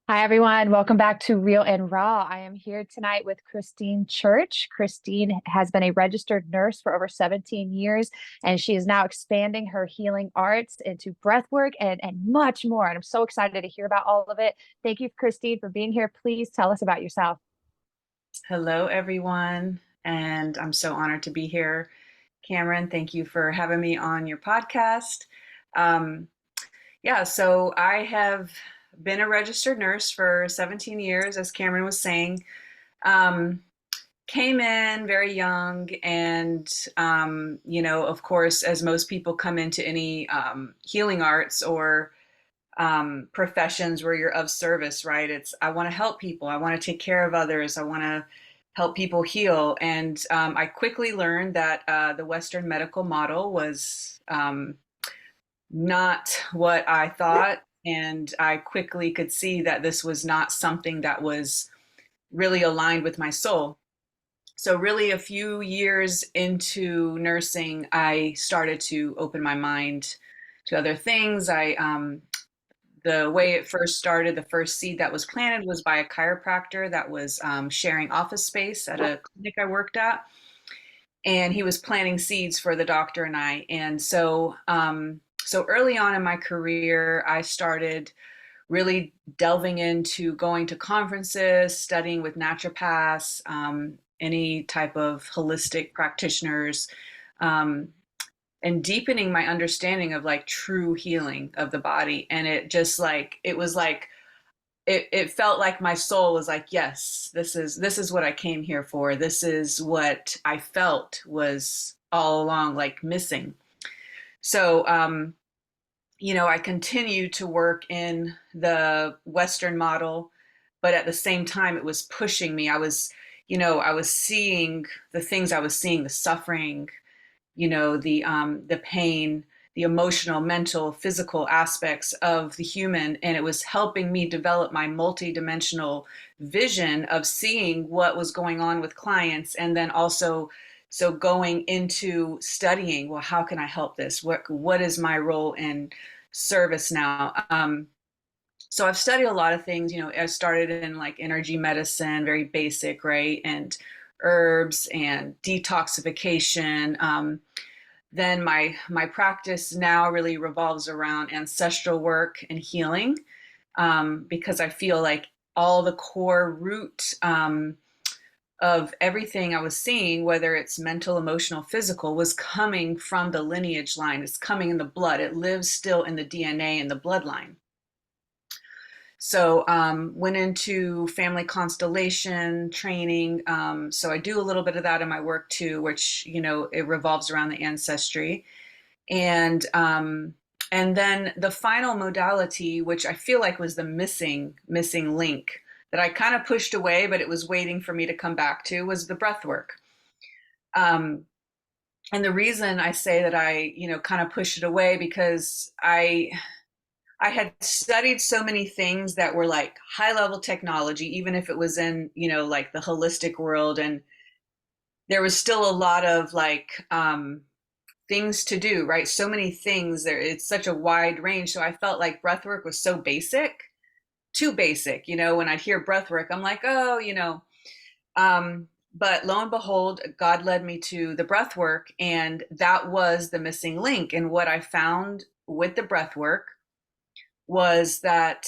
Hi, everyone. Welcome back to Real and Raw. I am here tonight with Christine Church. Christine has been a registered nurse for over 17 years, and she is now expanding her healing arts into breath work and much more. And I'm so excited to hear about all of it. Thank you, Christine, for being here. Please tell us about yourself. Hello, everyone, and I'm so honored to be here. Cameron, thank you for having me on your podcast. Um, so I have been a registered nurse for 17 years, as Cameron was saying. Um, Came in very young, and of course, as most people come into any healing arts or professions where you're of service, right? It's I want to help people. I want to take care of others. I want to help people heal. And I quickly learned that the Western medical model was not what I thought. And I quickly could see that this was not something that was really aligned with my soul. So, really, a few years into nursing, I started to open my mind to other things. The way it first started, the first seed that was planted was by a chiropractor that was sharing office space at a clinic I worked at. And he was planting seeds for the doctor and I. And so early on in my career, I started really delving into going to conferences, studying with naturopaths, any type of holistic practitioners, um, and deepening my understanding of like true healing of the body. And it just like it was like it felt like my soul was like, yes, this is what I came here for. This is what I felt was all along like missing. So I continue to work in the Western model, but at the same time, it was pushing me. I was seeing the things I was seeing, the suffering, the pain, the emotional, mental, physical aspects of the human, and it was helping me develop my multidimensional vision of seeing what was going on with clients, and then also so going into studying, well, how can I help this? What is my role in service now? So I've studied a lot of things. I started in like energy medicine, very basic, right? And herbs and detoxification. Then my practice now really revolves around ancestral work and healing, because I feel like all the core root of everything I was seeing, whether it's mental, emotional, physical, was coming from the lineage line. It's coming in the blood. It lives still in the DNA and the bloodline. So went into family constellation training. So I do a little bit of that in my work too, which it revolves around the ancestry, and then the final modality, which I feel like was the missing link that I kind of pushed away, but it was waiting for me to come back to, was the breath work. Um, and the reason I say that I kind of pushed it away because I had studied so many things that were like high level technology, even if it was in, like the holistic world. And there was still a lot of like things to do, right? So many things there. It's such a wide range. So I felt like breathwork was so basic, too basic. When I hear breathwork, I'm like, oh, but lo and behold, God led me to the breathwork, and that was the missing link. And what I found with the breathwork was that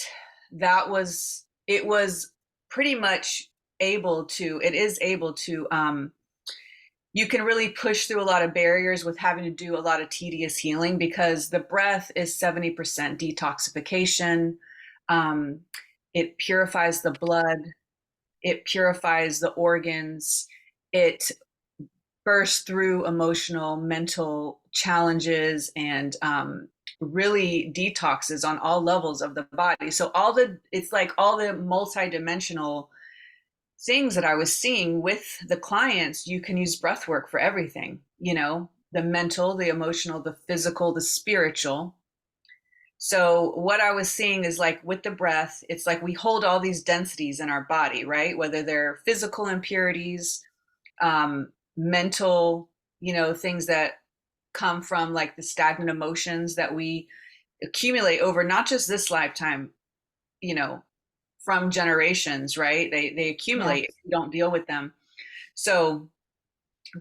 it was pretty much it is able to you can really push through a lot of barriers with having to do a lot of tedious healing, because the breath is 70% detoxification. um, it purifies the blood, it purifies the organs, it burst through emotional, mental challenges, and really detoxes on all levels of the body. So it's like all the multidimensional things that I was seeing with the clients, you can use breath work for everything, the mental, the emotional, the physical, the spiritual. So what I was seeing is like with the breath, it's like we hold all these densities in our body, right? Whether they're physical impurities, mental, things that come from like the stagnant emotions that we accumulate over not just this lifetime, you know, from generations, right? They Yeah. accumulate if you don't deal with them. So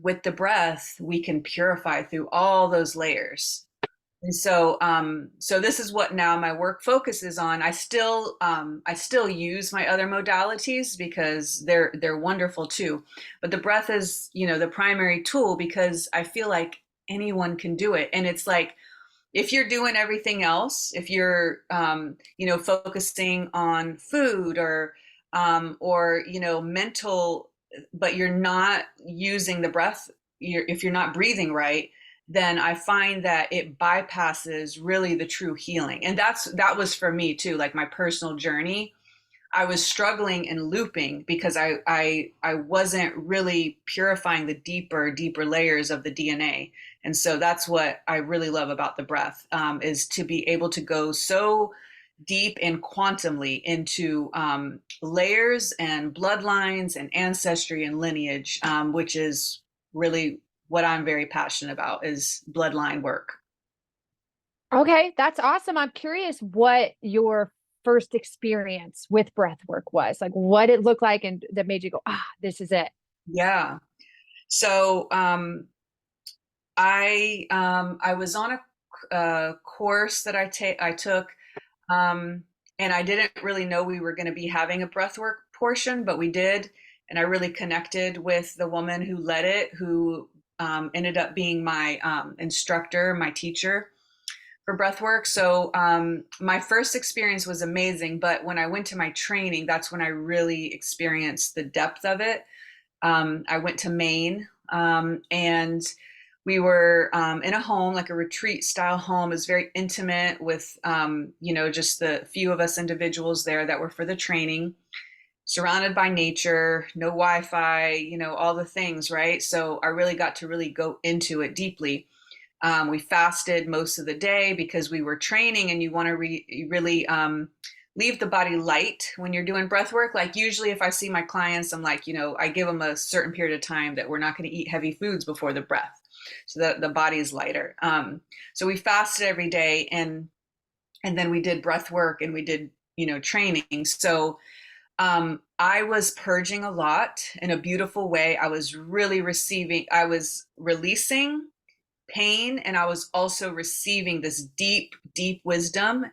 with the breath, we can purify through all those layers. And so this is what now my work focuses on. I still use my other modalities because they're wonderful too. But the breath is, the primary tool because I feel like anyone can do it. And it's like if you're doing everything else, if you're focusing on food or mental, but you're not using the breath, if you're not breathing right, then I find that it bypasses really the true healing. And that was for me too, like my personal journey. I was struggling and looping because I wasn't really purifying the deeper layers of the DNA. And so that's what I really love about the breath, is to be able to go so deep and quantumly into layers and bloodlines and ancestry and lineage, which is really what I'm very passionate about is bloodline work. Okay, that's awesome. I'm curious what your first experience with breath work was, like what it looked like and that made you go, ah, this is it. Yeah. So I was on a course that I took, um, and I didn't really know we were going to be having a breathwork portion, but we did, and I really connected with the woman who led it, who ended up being my instructor, my teacher for breathwork. So my first experience was amazing, but when I went to my training, that's when I really experienced the depth of it. I went to Maine, and we were in a home, like a retreat style home. It was very intimate with, just the few of us individuals there that were for the training, surrounded by nature, no Wi-Fi, all the things, right? So I really got to really go into it deeply. We fasted most of the day because we were training, and you want to really leave the body light when you're doing breath work. Like usually if I see my clients, I'm like, I give them a certain period of time that we're not going to eat heavy foods before the breath so that the body is lighter. So we fasted every day, and then we did breath work and we did, training. So I was purging a lot in a beautiful way. I was releasing pain, and I was also receiving this deep wisdom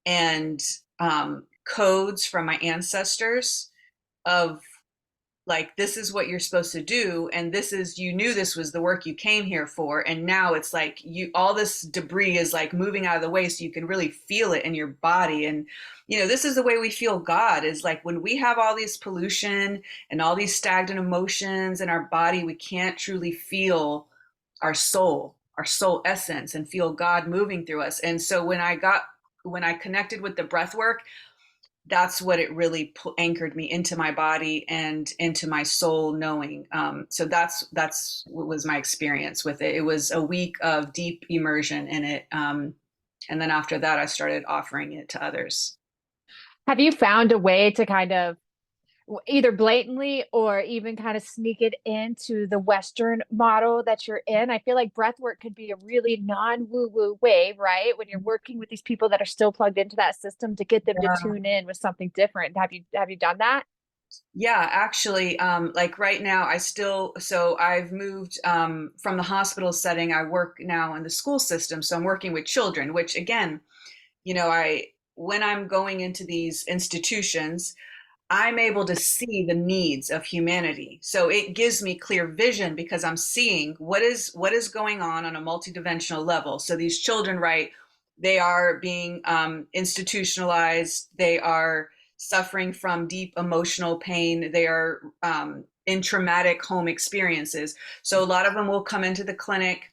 and codes from my ancestors of like, this is what you're supposed to do, and you knew this was the work you came here for, and now it's like all this debris is like moving out of the way so you can really feel it in your body. And this is the way we feel God, is like when we have all this pollution and all these stagnant emotions in our body, we can't truly feel our soul essence and feel God moving through us. And so when I connected with the breath work, that's what it really anchored me into my body and into my soul knowing. So that's what was my experience with it. It was a week of deep immersion in it. And then after that, I started offering it to others. Have you found a way to kind of either blatantly or even kind of sneak it into the Western model that you're in? I feel like breath work could be a really non-woo-woo way, right? When you're working with these people that are still plugged into that system to get them to Yeah. tune in with something different. Have you done that? Yeah, actually, like right now, so I've moved from the hospital setting. I work now in the school system. So I'm working with children, which again, when I'm going into these institutions, I'm able to see the needs of humanity. So it gives me clear vision because I'm seeing what is going on a multidimensional level. So these children, right, they are being institutionalized. They are suffering from deep emotional pain. They are in traumatic home experiences. So a lot of them will come into the clinic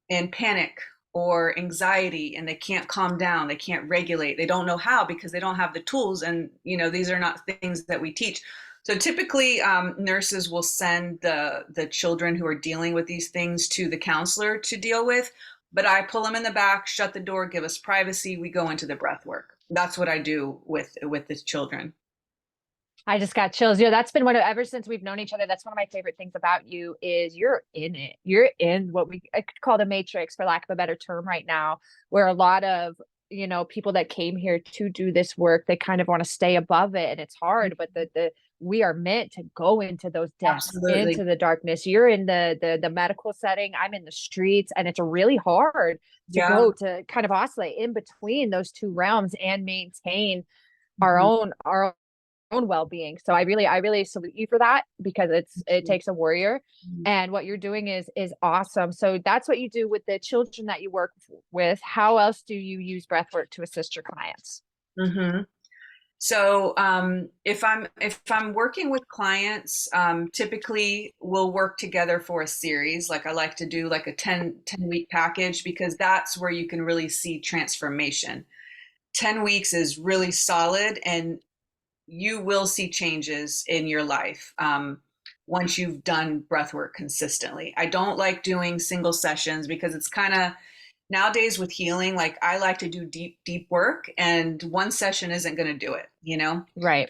and panic or anxiety, and they can't calm down, they can't regulate, they don't know how because they don't have the tools. And these are not things that we teach. So typically nurses will send the children who are dealing with these things to the counselor to deal with, but I pull them in the back, shut the door, give us privacy, we go into the breath work. That's what I do with the children. I just got chills. That's been ever since we've known each other. That's one of my favorite things about you is you're in it. You're in what I could call the matrix, for lack of a better term, right now, where a lot of people that came here to do this work, they kind of want to stay above it, and it's hard, but the we are meant to go into those depths, Absolutely. into the darkness. You're in the medical setting, I'm in the streets, and it's really hard to Yeah. go to kind of oscillate in between those two realms and maintain our Mhm. own well-being. So I really salute you for that, because it takes a warrior, Mhm. and what you're doing is awesome. So that's what you do with the children that you work with. How else do you use breath work to assist your clients? Mhm. So if I'm working with clients, typically we'll work together for a series. Like I like to do like a 10 week package because that's where you can really see transformation. 10 weeks is really solid, and you will see changes in your life once you've done breath work consistently. I don't like doing single sessions because it's kind of, nowadays with healing, like I like to do deep work, and one session isn't going to do it. Right.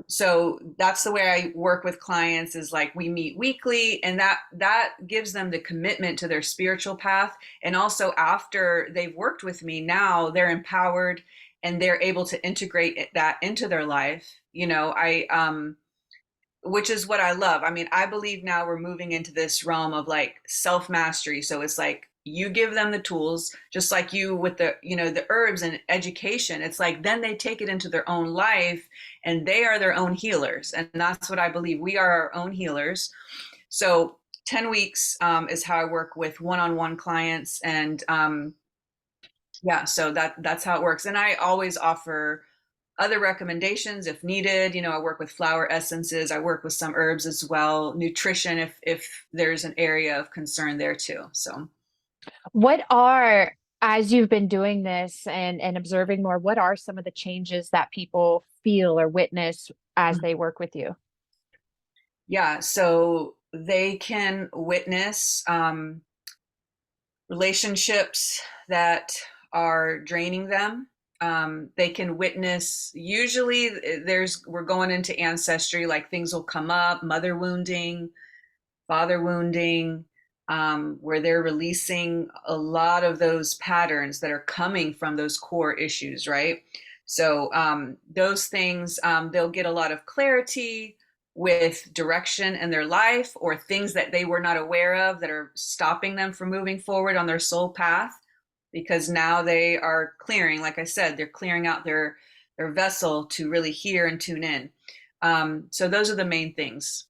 So that's the way I work with clients, is like we meet weekly, and that gives them the commitment to their spiritual path. And also after they've worked with me, now they're empowered and they're able to integrate that into their life. I which is what I love. I mean, I believe now we're moving into this realm of like self mastery. So it's like you give them the tools, just like you with the herbs and education. It's like then they take it into their own life, and they are their own healers. And that's what I believe. We are our own healers. So 10 weeks is how I work with one-on-one clients. And yeah, so that's how it works. And I always offer other recommendations if needed. I work with flower essences. I work with some herbs as well. Nutrition, if there's an area of concern there too. So What are, as you've been doing this and observing more, what are some of the changes that people feel or witness as they work with you? yeah, so they can witness relationships that are draining them. They can witness, usually we're going into ancestry, like things will come up, mother wounding, father wounding, where they're releasing a lot of those patterns that are coming from those core issues, right? So those things, they'll get a lot of clarity with direction in their life, or things that they were not aware of that are stopping them from moving forward on their soul path, because now they are clearing, like I said, they're clearing out their vessel to really hear and tune in. So those are the main things.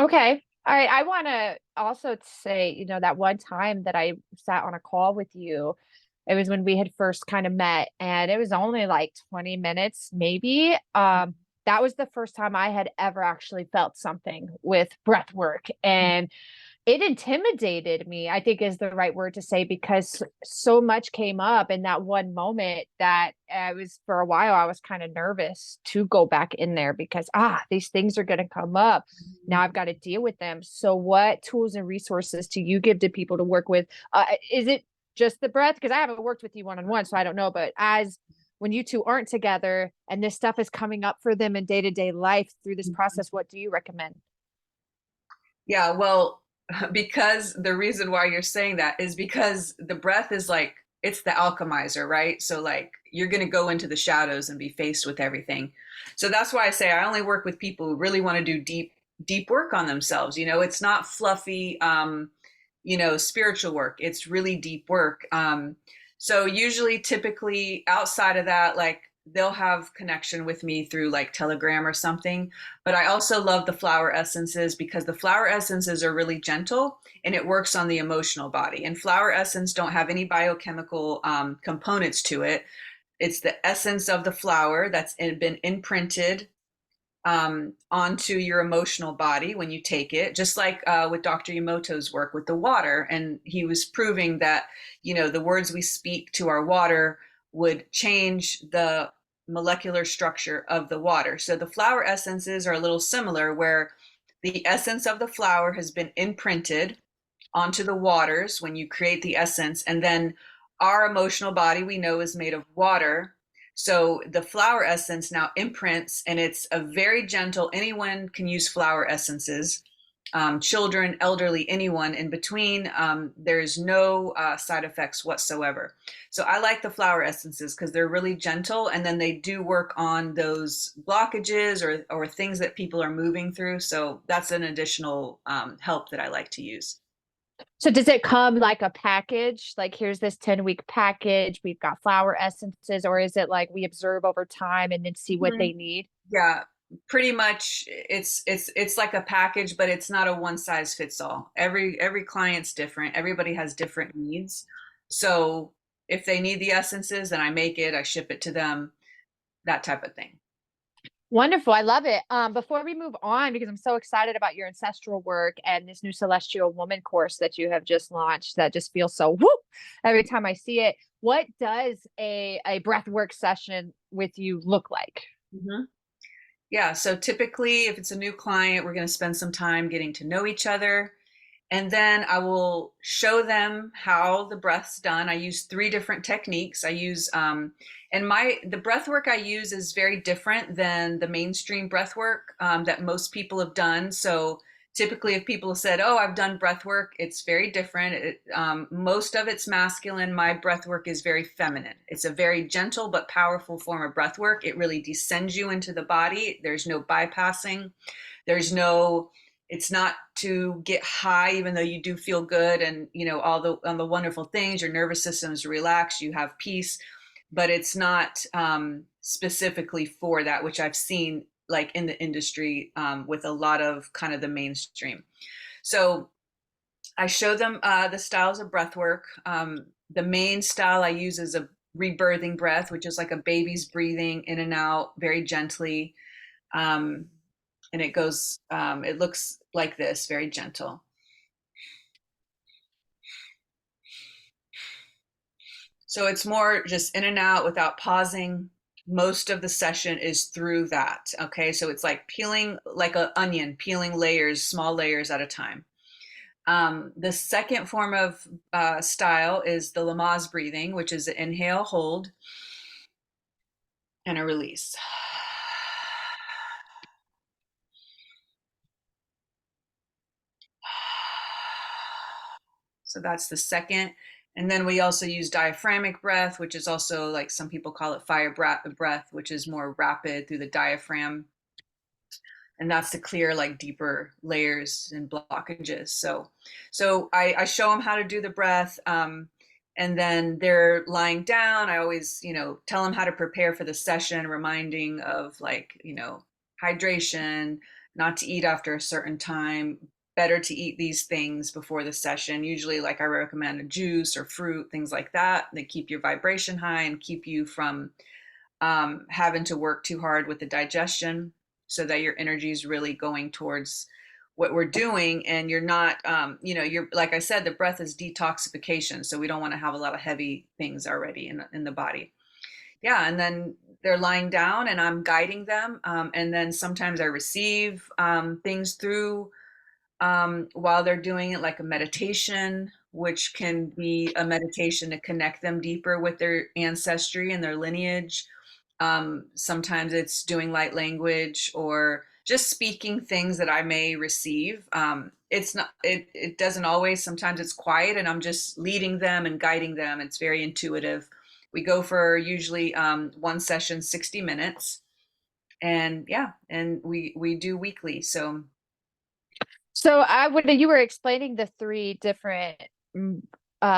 Okay. All right. I want to also say, that one time that I sat on a call with you, it was when we had first kind of met, and it was only like 20 minutes, maybe. That was the first time I had ever actually felt something with breath work. And it intimidated me, I think is the right word to say, because so much came up in that one moment that I was, for a while, I was kind of nervous to go back in there because, these things are going to come up. Now I've got to deal with them. So, what tools and resources do you give to people to work with? Is it just the breath? Because I haven't worked with you one on one, so I don't know. But as when you two aren't together and this stuff is coming up for them in day to day life through this process, what do you recommend? Yeah, well, because the reason why you're saying that is because the breath is like, it's the alchemizer, right? So like you're going to go into the shadows and be faced with everything. So that's why I say I only work with people who really want to do deep work on themselves. It's not fluffy spiritual work. It's really deep work. So usually typically outside of that, like they'll have connection with me through like Telegram or something. But I also love the flower essences because the flower essences are really gentle and it works on the emotional body. And flower essence don't have any biochemical components to it. It's the essence of the flower that's been imprinted onto your emotional body when you take it, just like with Dr. Emoto's work with the water. And he was proving that, the words we speak to our water would change the molecular structure of the water. So the flower essences are a little similar, where the essence of the flower has been imprinted onto the waters when you create the essence. And then our emotional body, we know, is made of water. So the flower essence now imprints, and it's a very gentle, anyone can use flower essences. children, elderly, anyone in between. There's no side effects whatsoever. So I like the flower essences because they're really gentle, and then they do work on those blockages or things that people are moving through. So that's an additional help that I like to use. So does it come like a package? Like here's this 10-week package, we've got flower essences, or is it like we observe over time and then see what Mhm. they need? Yeah, pretty much it's like a package, but it's not a one size fits all. Every client's different. Everybody has different needs. So if they need the essences, then I make it, I ship it to them, that type of thing. Wonderful. I love it. Before we move on, because I'm so excited about your ancestral work and this new Celestial Woman course that you have just launched that just feels so whoop every time I see it. What does a breath work session with you look like? Mhm. Yeah, so typically if it's a new client, we're going to spend some time getting to know each other. And then I will show them how the breath's done. I use three different techniques. I use, and the breath work I use is very different than the mainstream breath work that most people have done. So typically, if people have said, "Oh, I've done breath work," it's very different. Most of it's masculine. My breath work is very feminine. It's a very gentle but powerful form of breath work. It really descends you into the body. There's no bypassing. There's no, it's not to get high, even though you do feel good and all the wonderful things. Your nervous system is relaxed, you have peace, but it's not specifically for that, which I've seen like in the industry with a lot of kind of the mainstream. So I show them the styles of breath work. The main style I use is a rebirthing breath, which is like a baby's breathing in and out very gently. Um, and it looks like this, very gentle. So it's more just in and out without pausing. Most of the session is through that. Okay. So it's like peeling like an onion, peeling layers, small layers at a time. The second form of style is the Lamaze breathing, which is an inhale, hold, and a release. So that's the second. And then we also use diaphragmic breath, which is also like some people call it fire breath, which is more rapid through the diaphragm. And that's to clear like deeper layers and blockages. So I show them how to do the breath. And then they're lying down. I always, tell them how to prepare for the session, reminding of like, hydration, not to eat after a certain time, better to eat these things before the session. Usually, like I recommend a juice or fruit, things like that. They keep your vibration high and keep you from having to work too hard with the digestion so that your energy is really going towards what we're doing and you're not you're like I said, the breath is detoxification, so we don't want to have a lot of heavy things already in the body. Yeah, and then they're lying down and I'm guiding them, and then sometimes I receive things through while they're doing it, like a meditation, which can be a meditation to connect them deeper with their ancestry and their lineage. Sometimes it's doing light language or just speaking things that I may receive. It's not, it doesn't always, sometimes it's quiet and I'm just leading them and guiding them. It's very intuitive. We go for usually one session, 60 minutes. And yeah, and we do weekly. So So you were explaining the three different mm,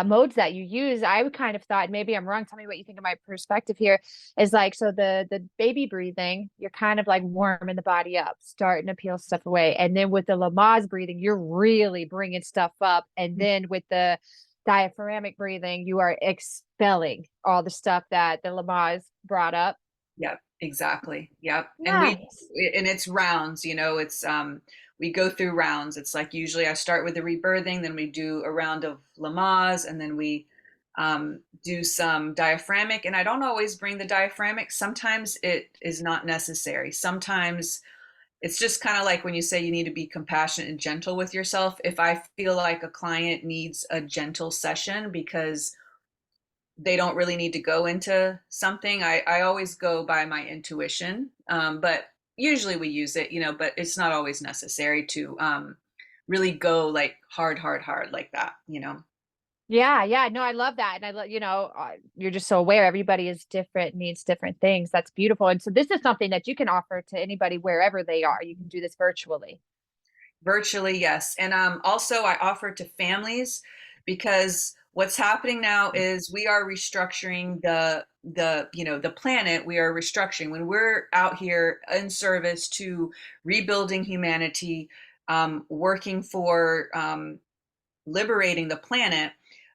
modes that you use. I kind of thought, maybe I'm wrong. Tell me what you think of my perspective here. Is like, so the baby breathing, you're kind of like warming the body up, starting to peel stuff away, and then with the Lamaze breathing, you're really bringing stuff up, and then with the diaphragmic breathing, you are expelling all the stuff that the Lamaze brought up. yep, exactly. Yep. Nice. And it's rounds, it's we go through rounds. It's like usually I start with the rebirthing, then we do a round of Lamaze, and then we do some diaphragmic. And I don't always bring the diaphragmic. Sometimes it is not necessary. Sometimes it's just kind of like when you say you need to be compassionate and gentle with yourself. If I feel like a client needs a gentle session because they don't really need to go into something, I always go by my intuition. But usually we use it, but it's not always necessary to really go like hard, hard, hard like that, you know? Yeah, yeah. No, I love that. And I love, you're just so aware everybody is different, needs different things. That's beautiful. And so this is something that you can offer to anybody wherever they are. You can do this virtually. Virtually, yes. And also I offer to families because what's happening now is we are restructuring the planet. We are restructuring when we're out here in service to rebuilding humanity, working for liberating the planet.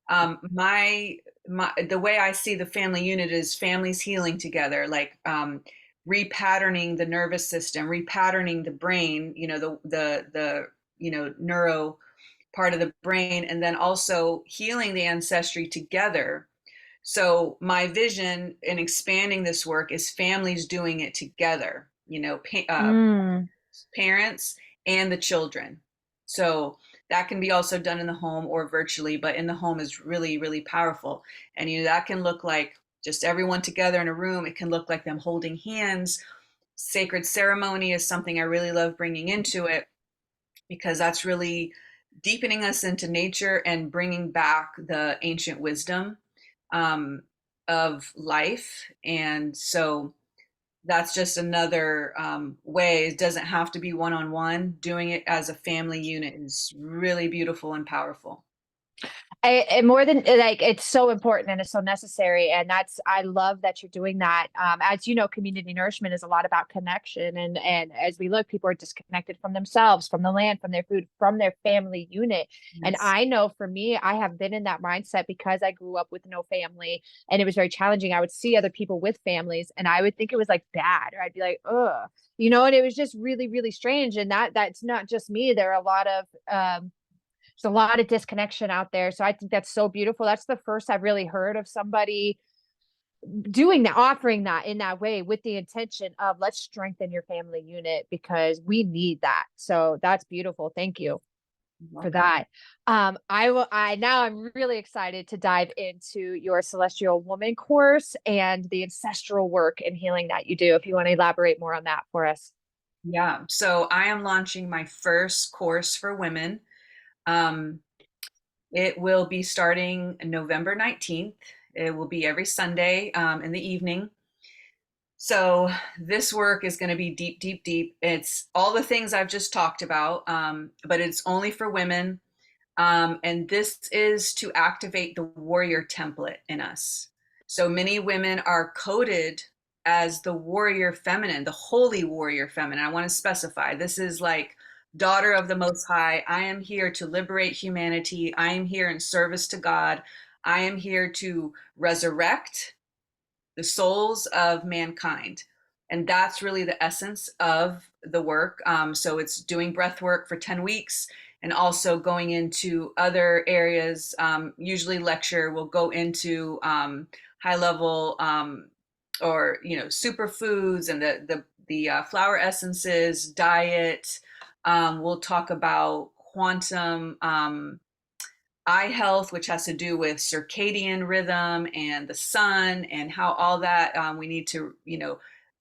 My the way I see the family unit is families healing together, like repatterning the nervous system, repatterning the brain, the neuro part of the brain, and then also healing the ancestry together. So my vision in expanding this work is families doing it together, Mm. parents and the children. So that can be also done in the home or virtually, but in the home is really, really powerful. And that can look like just everyone together in a room. It can look like them holding hands. Sacred ceremony is something I really love bringing into it because that's really deepening us into nature and bringing back the ancient wisdom um, of life. And so that's just another way. It doesn't have to be one on one. Doing it as a family unit is really beautiful and powerful. And more than like, it's so important and it's so necessary. And I love that you're doing that. As you know, community nourishment is a lot about connection. And as we look, people are disconnected from themselves, from the land, from their food, from their family unit. And Yes. I know for me, I have been in that mindset because I grew up with no family and it was very challenging. I would see other people with families and I would think it was like bad, or I'd be like, ugh, and it was just really, really strange. And that's not just me. There are a lot of, there's a lot of disconnection out there. So I think that's so beautiful. That's the first I've really heard of somebody doing that, offering that in that way with the intention of let's strengthen your family unit because we need that. So that's beautiful. Thank you for Welcome. that. Now I'm really excited to dive into your Celestial Woman course and the ancestral work and healing that you do. If you want to elaborate more on that for us. Yeah. So I am launching my first course for women. Um, it will be starting November 19th. It will be every Sunday in the evening. So this work is going to be deep, deep, deep. It's all the things I've just talked about, but it's only for women. And this is to activate the warrior template in us. So many women are coded as the warrior feminine, the holy warrior feminine. I want to specify this is like daughter of the Most High. I am here to liberate humanity. I am here in service to God. I am here to resurrect the souls of mankind. And that's really the essence of the work. So it's doing breath work for 10 weeks and also going into other areas. Usually, lecture will go into high level or superfoods and the flower essences, diet. We'll talk about quantum eye health, which has to do with circadian rhythm and the sun and how all that we need to,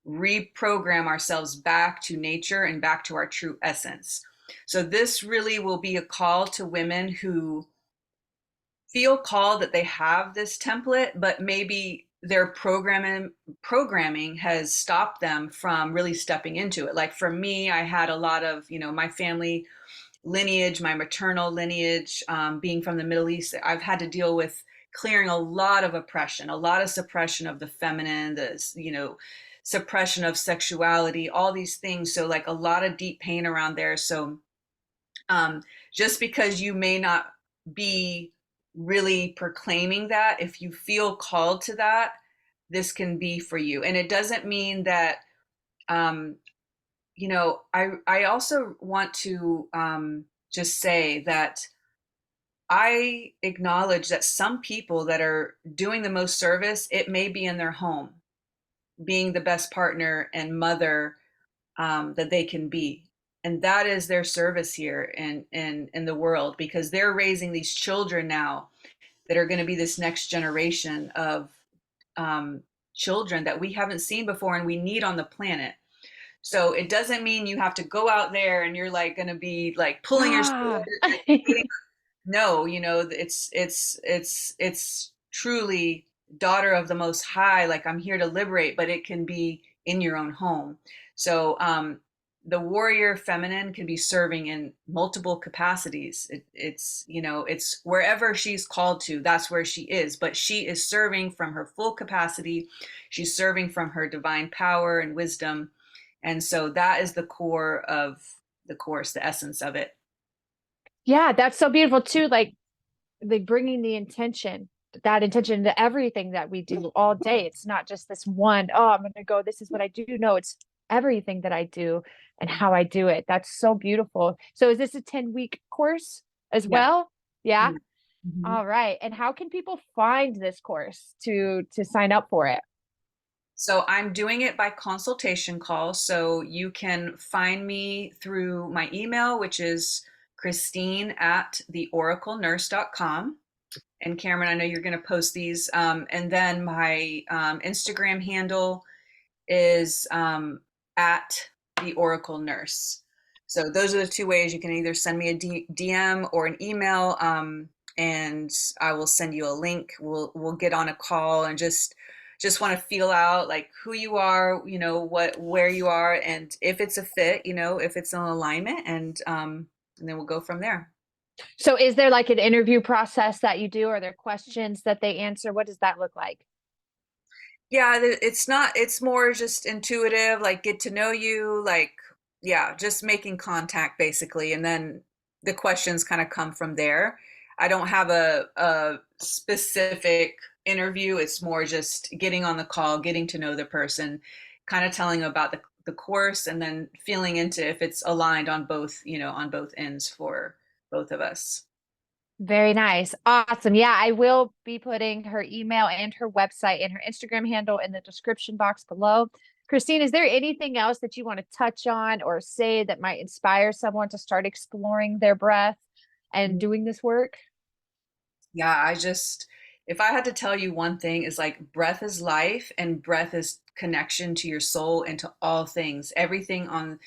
reprogram ourselves back to nature and back to our true essence. So this really will be a call to women who feel called that they have this template, but maybe their programming has stopped them from really stepping into it. Like for me, I had a lot of, my family lineage, my maternal lineage, being from the Middle East, I've had to deal with clearing a lot of oppression, a lot of suppression of the feminine, suppression of sexuality, all these things. So like a lot of deep pain around there. So just because you may not be really proclaiming that, if you feel called to that, this can be for you. And it doesn't mean that um, I also want to just say that I acknowledge that some people that are doing the most service, it may be in their home, being the best partner and mother that they can be. And that is their service here in the world because they're raising these children now that are going to be this next generation of children that we haven't seen before and we need on the planet. So it doesn't mean you have to go out there and you're like going to be like pulling your sword Ah, and getting, no, you know, it's truly daughter of the most high, like I'm here to liberate, but it can be in your own home. So the warrior feminine can be serving in multiple capacities. It's, you know, it's wherever she's called to, that's where she is, but she is serving from her full capacity. She's serving from her divine power and wisdom. And so that is the core of the course, the essence of it. yeah, that's so beautiful too. Like bringing the intention, that intention to everything that we do all day. It's not just this one, oh, I'm going to go, this is what I do. No, it's everything that I do and how I do it. That's so beautiful. So is this a 10-week course as Yeah. well? Yeah. Mm-hmm. All right. And how can people find this course to sign up for it? So I'm doing it by consultation call. So you can find me through my email, which is Christine at theoraclenurse.com. And Cameron, I know you're going to post these. And then my Instagram handle is at the Oracle Nurse. So those are the two ways you can either send me a DM or an email, and I will send you a link. We'll get on a call and just want to feel out like who you are, you know, what where you are, and if it's a fit, you know, if it's an alignment, and then we'll go from there. So is there like an interview process that you do? Are there questions that they answer? What does that look like? Yeah, it's not, it's more just intuitive, like get to know you, like, yeah, just making contact basically. And then the questions kind of come from there. I don't have a specific interview. It's more just getting on the call, getting to know the person, kind of telling them about the course, and then feeling into if it's aligned on both, you know, on both ends for both of us. Very nice. Awesome. Yeah, I will be putting her email and her website and her Instagram handle in the description box below. Christine, is there anything else that you want to touch on or say that might inspire someone to start exploring their breath and doing this work? Yeah, if I had to tell you one thing, is like breath is life and breath is connection to your soul and to all things. Everything on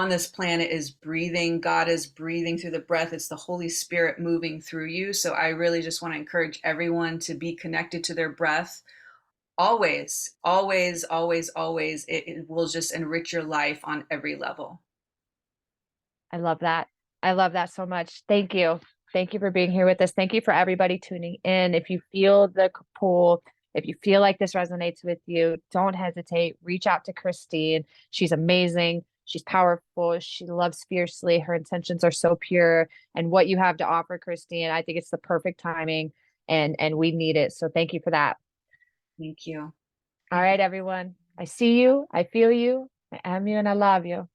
this planet is breathing. God is breathing through the breath. It's the Holy Spirit moving through you. So I really just want to encourage everyone to be connected to their breath always, always, always, always. It will just enrich your life on every level. I love that. I love that so much. Thank you. Thank you for being here with us. Thank you for everybody tuning in. If you feel the pull, if you feel like this resonates with you, don't hesitate. Reach out to Christine. She's amazing. She's powerful. She loves fiercely. Her intentions are so pure. And what you have to offer, Christine, I think it's the perfect timing and we need it. So thank you for that. Thank you. All right, everyone. I see you. I feel you. I am you and I love you.